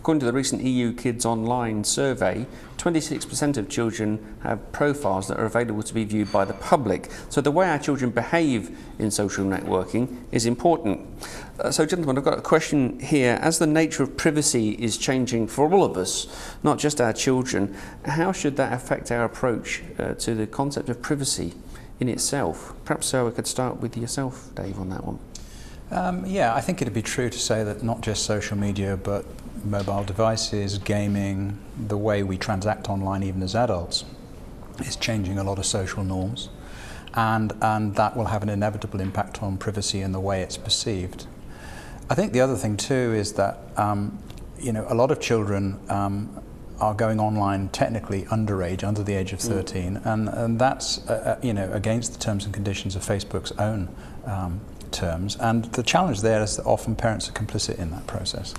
According to the recent EU Kids Online survey, 26% of children have profiles that are available to be viewed by the public. So the way our children behave in social networking is important. So gentlemen, I've got a question here. As the nature of privacy is changing for all of us, not just our children, how should that affect our approach to the concept of privacy in itself? Perhaps we could start with yourself, Dave, on that one. Yeah, I think it'd be true to say that not just social media, but mobile devices, gaming, the way we transact online even as adults is changing a lot of social norms, and that will have an inevitable impact on privacy and the way it's perceived. I think the other thing too is that a lot of children are going online technically underage, under the age of 13, and that's against the terms and conditions of Facebook's own terms, and the challenge there is that often parents are complicit in that process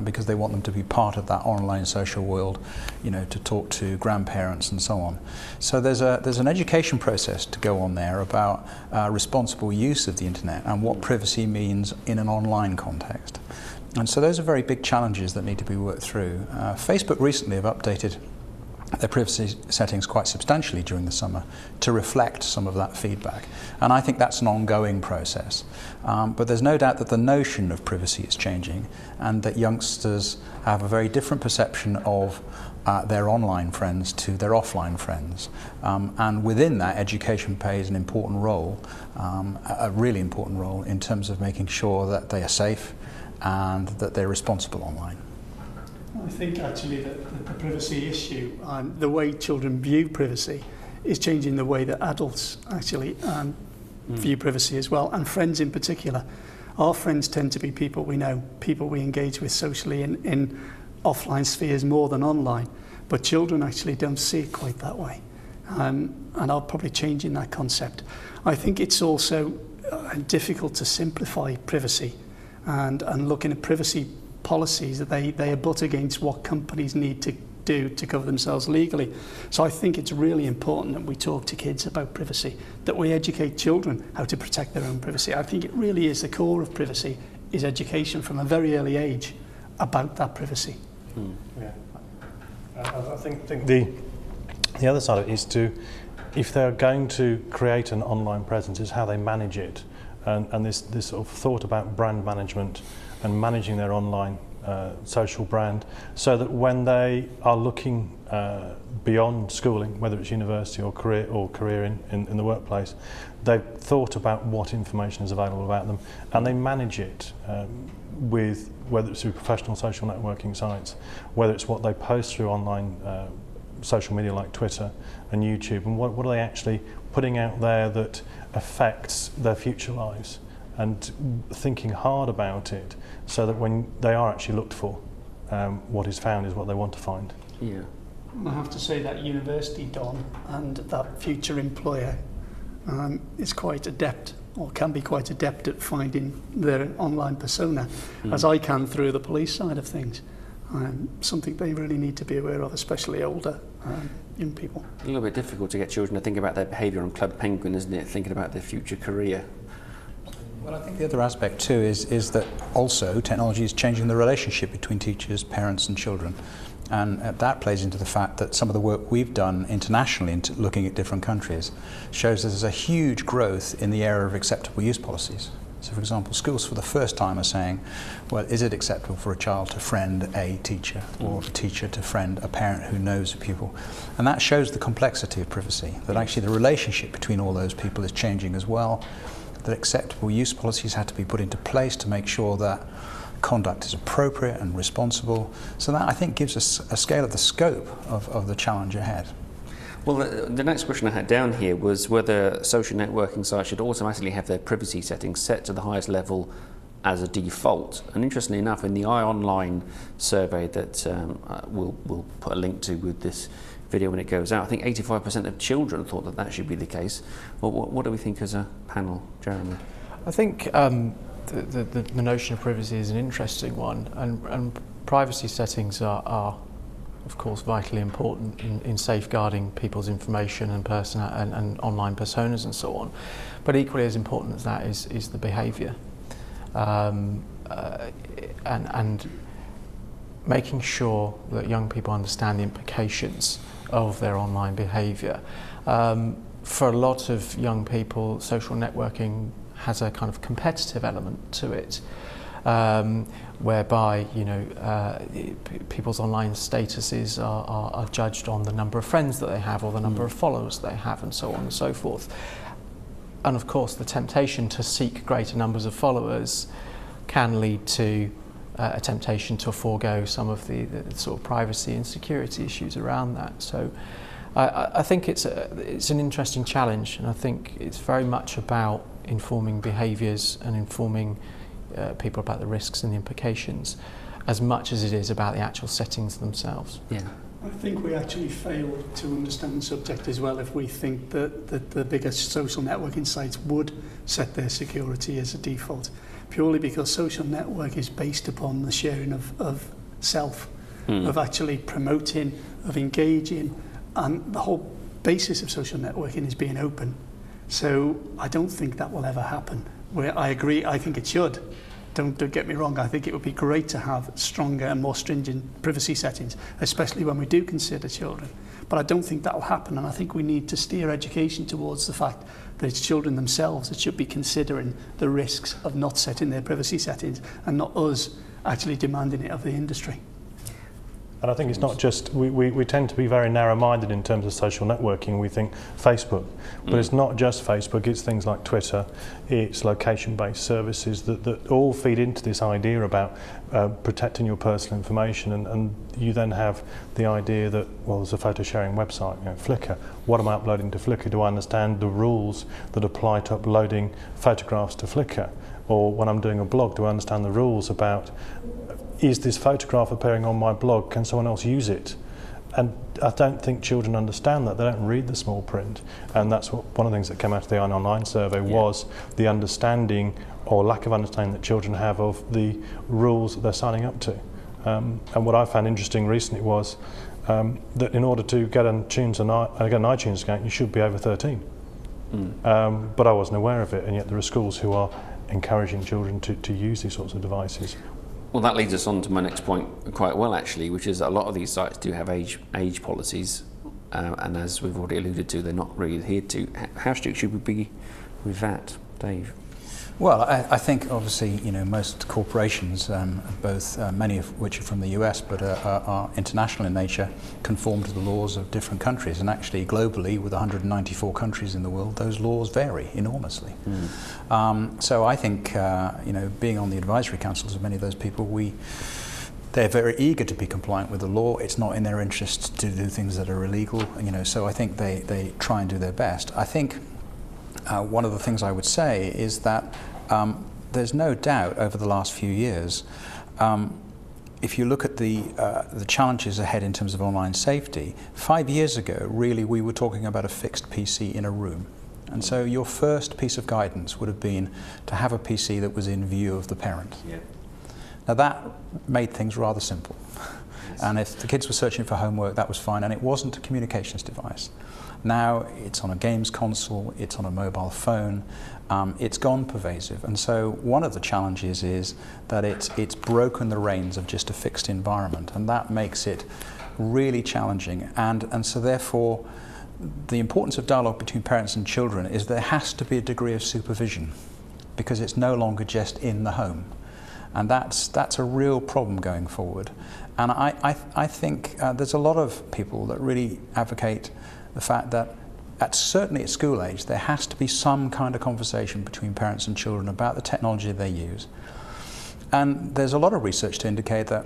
because they want them to be part of that online social world, to talk to grandparents and so on. So there's an education process to go on there about responsible use of the internet and what privacy means in an online context. And so those are very big challenges that need to be worked through. Facebook recently have updated their privacy settings quite substantially during the summer to reflect some of that feedback. And I think that's an ongoing process. But there's no doubt that the notion of privacy is changing, and that youngsters have a very different perception of their online friends to their offline friends. And within that, education plays an important role, a really important role, in terms of making sure that they are safe and that they're responsible online. I think actually that the privacy issue and the way children view privacy is changing the way that adults actually view privacy as well, and friends in particular. Our friends tend to be people we know, people we engage with socially in offline spheres more than online, but children actually don't see it quite that way, and are probably changing that concept. I think it's also difficult to simplify privacy and looking at privacy policies that they abut against what companies need to do to cover themselves legally. So I think it's really important that we talk to kids about privacy, that we educate children how to protect their own privacy. I think it really is the core of privacy, is education from a very early age about that privacy. Yeah. I think the other side of it is if they're going to create an online presence, is how they manage it, and this sort of thought about brand management and managing their online social brand, so that when they are looking beyond schooling, whether it's university or career in the workplace, they've thought about what information is available about them, and they manage it with, whether it's through professional social networking sites, whether it's what they post through online social media like Twitter and YouTube, and what are they actually putting out there that affects their future lives, and thinking hard about it, so that when they are actually looked for, what is found is what they want to find. Yeah. I have to say that university don and that future employer is quite adept, or can be quite adept, at finding their online persona, as I can through the police side of things. Something they really need to be aware of, especially older young people. A little bit difficult to get children to think about their behaviour on Club Penguin, isn't it? Thinking about their future career. Well, I think the other aspect too is that also technology is changing the relationship between teachers, parents and children. And that plays into the fact that some of the work we've done internationally into looking at different countries shows that there's a huge growth in the area of acceptable use policies. So for example, schools for the first time are saying, well, is it acceptable for a child to friend a teacher, or a teacher to friend a parent who knows a pupil? And that shows the complexity of privacy, that actually the relationship between all those people is changing as well, that acceptable use policies had to be put into place to make sure that conduct is appropriate and responsible. So that, I think, gives us a scale of the scope of the challenge ahead. Well, the next question I had down here was whether social networking sites should automatically have their privacy settings set to the highest level as a default. And interestingly enough, in the iOnline survey that we'll put a link to with this video when it goes out, I think 85% of children thought that should be the case. Well, what do we think as a panel, Jeremy? I think the notion of privacy is an interesting one, and privacy settings are of course vitally important in safeguarding people's information and and online personas and so on. But equally as important as that is the behaviour. And making sure that young people understand the implications of their online behaviour. For a lot of young people, social networking has a kind of competitive element to it, whereby people's online statuses are judged on the number of friends that they have or the number of followers they have, and so on and so forth. And of course, the temptation to seek greater numbers of followers can lead to a temptation to forego some of the sort of privacy and security issues around that. So I think it's an interesting challenge, and I think it's very much about informing behaviours and informing people about the risks and the implications, as much as it is about the actual settings themselves. Yeah. I think we actually fail to understand the subject as well if we think that the biggest social networking sites would set their security as a default, purely because social network is based upon the sharing of self, of actually promoting, of engaging, and the whole basis of social networking is being open. So I don't think that will ever happen. Where I agree, I think it should. Don't get me wrong, I think it would be great to have stronger and more stringent privacy settings, especially when we do consider children. But I don't think that will happen, and I think we need to steer education towards the fact that it's children themselves that should be considering the risks of not setting their privacy settings, and not us actually demanding it of the industry. And I think it's not just, we tend to be very narrow-minded in terms of social networking. We think Facebook, but it's not just Facebook, it's things like Twitter, it's location-based services that all feed into this idea about protecting your personal information, and you then have the idea that, well, there's a photo sharing website, Flickr. What am I uploading to Flickr? Do I understand the rules that apply to uploading photographs to Flickr? Or when I'm doing a blog, do I understand the rules about, is this photograph appearing on my blog? Can someone else use it? And I don't think children understand that. They don't read the small print. And that's one of the things that came out of the Iron Online survey was the understanding or lack of understanding that children have of the rules that they're signing up to. And what I found interesting recently was that in order to get an iTunes account, you should be over 13. But I wasn't aware of it, and yet there are schools who are encouraging children to use these sorts of devices. Well, that leads us on to my next point quite well, actually, which is a lot of these sites do have age policies, and as we've already alluded to, they're not really adhered to. How strict should we be with that, Dave? Well, I think obviously, most corporations, both many of which are from the US but are international in nature, conform to the laws of different countries. And actually, globally, with 194 countries in the world, those laws vary enormously. So I think, being on the advisory councils of many of those people, they're very eager to be compliant with the law. It's not in their interest to do things that are illegal. So I think they try and do their best. I think one of the things I would say is that there's no doubt over the last few years, if you look at the challenges ahead in terms of online safety, 5 years ago, really, we were talking about a fixed PC in a room. And so your first piece of guidance would have been to have a PC that was in view of the parent. Now that made things rather simple. And if the kids were searching for homework, that was fine, and it wasn't a communications device. Now it's on a games console, it's on a mobile phone, it's gone pervasive. And so one of the challenges is that it's broken the reins of just a fixed environment, and that makes it really challenging. And so therefore, the importance of dialogue between parents and children is there has to be a degree of supervision, because it's no longer just in the home. And that's a real problem going forward. And I think there's a lot of people that really advocate the fact that certainly at school age there has to be some kind of conversation between parents and children about the technology they use. And there's a lot of research to indicate that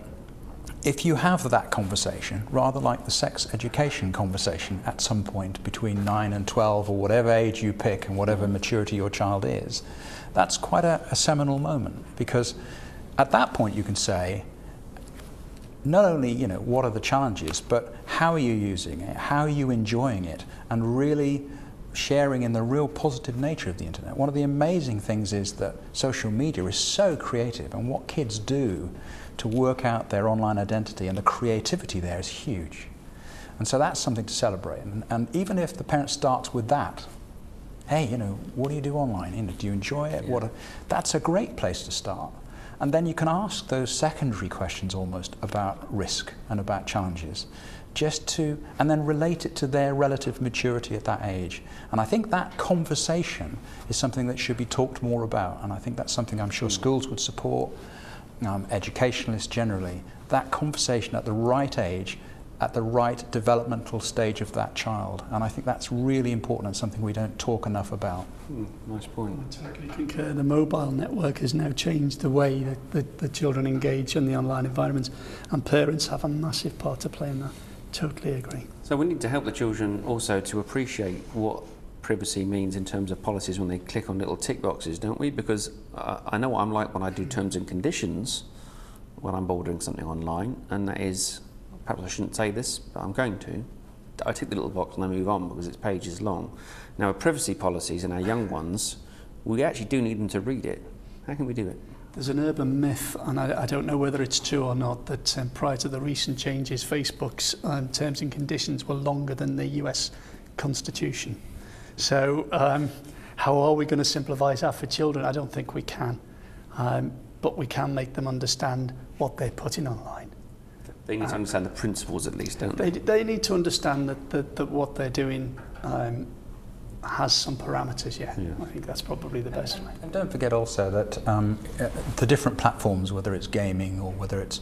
if you have that conversation, rather like the sex education conversation at some point between 9 and 12 or whatever age you pick and whatever maturity your child is, that's quite a seminal moment, because at that point you can say, not only, what are the challenges, but how are you using it? How are you enjoying it? And really sharing in the real positive nature of the internet. One of the amazing things is that social media is so creative, and what kids do to work out their online identity and the creativity there is huge. And so that's something to celebrate. And even if the parent starts with that, hey, what do you do online? Do you enjoy it? That's a great place to start. And then you can ask those secondary questions almost about risk and about challenges, and then relate it to their relative maturity at that age. And I think that conversation is something that should be talked more about, and I think that's something I'm sure schools would support, educationalists generally, that conversation at the right age, at the right developmental stage of that child. And I think that's really important and something we don't talk enough about. Nice point. I totally concur. The mobile network has now changed the way that the children engage in the online environments, and parents have a massive part to play in that. Totally agree. So we need to help the children also to appreciate what privacy means in terms of policies when they click on little tick boxes, don't we? Because I know what I'm like when I do terms and conditions when I'm ordering something online, and that is, perhaps I shouldn't say this, but I'm going to. I tick the little box and I move on because it's pages long. Now, our privacy policies and our young ones, we actually do need them to read it. How can we do it? There's an urban myth, and I don't know whether it's true or not, that prior to the recent changes, Facebook's terms and conditions were longer than the US Constitution. So how are we going to simplify that for children? I don't think we can. But we can make them understand what they're putting online. They need to understand the principles at least, don't they? They need to understand that what they're doing has some parameters, yeah. I think that's probably the best way. And don't forget also that the different platforms, whether it's gaming or whether it's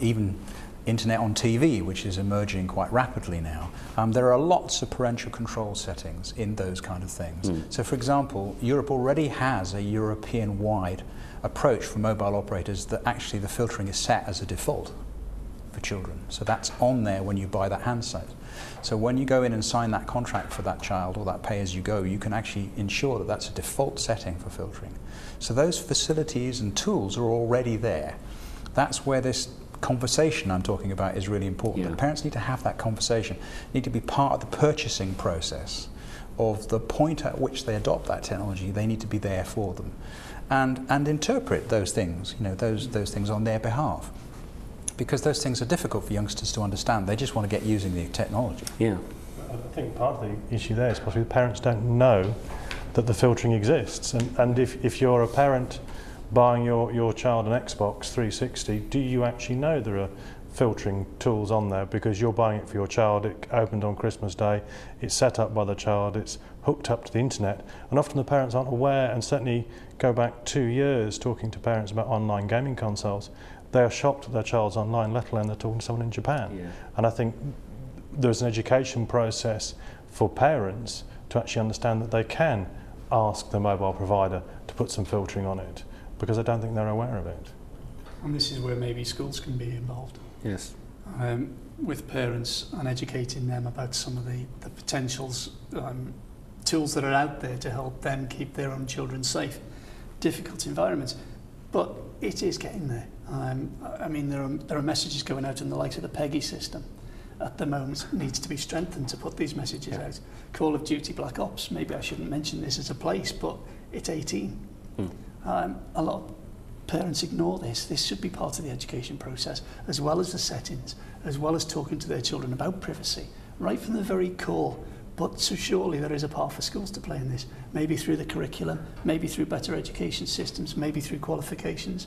even internet on TV, which is emerging quite rapidly now, there are lots of parental control settings in those kind of things. So for example, Europe already has a European-wide approach for mobile operators that actually the filtering is set as a default for children. So that's on there when you buy that handset. So when you go in and sign that contract for that child or that pay-as-you-go, you can actually ensure that that's a default setting for filtering. So those facilities and tools are already there. That's where this conversation I'm talking about is really important. And parents need to have that conversation, need to be part of the purchasing process of the point at which they adopt that technology. They need to be there for them and interpret those things, those things on their behalf. Because those things are difficult for youngsters to understand. They just want to get using the technology. I think part of the issue there is possibly the parents don't know that the filtering exists. And if you're a parent buying your child an Xbox 360, do you actually know there are filtering tools on there? Because you're buying it for your child, it opened on Christmas Day, it's set up by the child, it's hooked up to the internet, and often the parents aren't aware, and certainly go back 2 years talking to parents about online gaming consoles, they are shocked that their child's online, let alone they're talking to someone in Japan. And I think there's an education process for parents to actually understand that they can ask the mobile provider to put some filtering on it, because I don't think they're aware of it. And this is where maybe schools can be involved. Yes. With parents and educating them about some of the potentials, tools that are out there to help them keep their own children safe. Difficult environments, but it is getting there. I mean, there are messages going out in the likes of the PEGI system at the moment. Needs to be strengthened to put these messages out. Call of Duty Black Ops, maybe I shouldn't mention this as a place, but it's 18. A lot of parents ignore this. This should be part of the education process, as well as the settings, as well as talking to their children about privacy, right from the very core. But so surely there is a part for schools to play in this, maybe through the curriculum, maybe through better education systems, maybe through qualifications.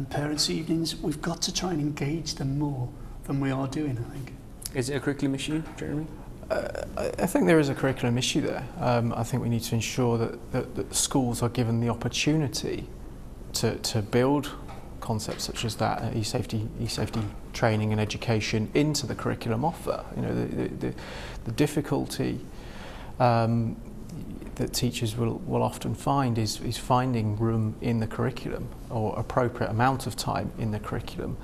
Parents' evenings, we've got to try and engage them more than we are doing, I think. Is it a curriculum issue, Jeremy? I think there is a curriculum issue there. I think we need to ensure that schools are given the opportunity to build concepts such as that, e-safety training and education into the curriculum offer. The difficulty that teachers will often find is finding room in the curriculum or appropriate amount of time in the curriculum.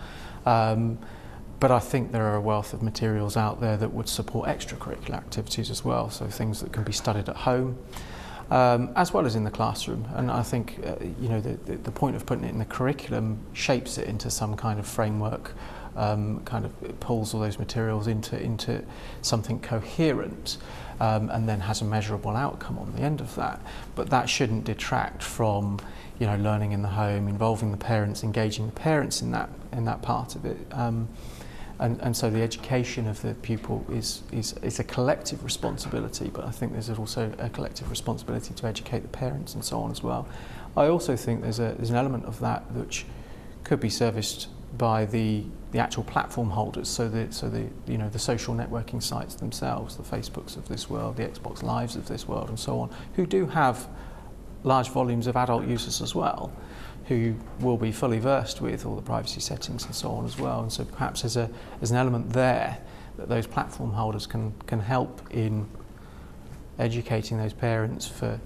But I think there are a wealth of materials out there that would support extracurricular activities as well, so things that can be studied at home, as well as in the classroom. And I think the point of putting it in the curriculum shapes it into some kind of framework, kind of pulls all those materials into something coherent, and then has a measurable outcome on the end of that. But that shouldn't detract from learning in the home, involving the parents, engaging the parents in that part of it. And so the education of the pupil is a collective responsibility, but I think there's also a collective responsibility to educate the parents and so on as well. I also think there's an element of that which could be serviced by the actual platform holders, so the social networking sites themselves, the Facebooks of this world, the Xbox Lives of this world and so on, who do have large volumes of adult users as well, who will be fully versed with all the privacy settings and so on as well. And so perhaps there's an element there that those platform holders can help in educating those parents for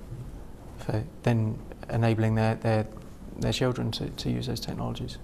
then enabling their children to use those technologies.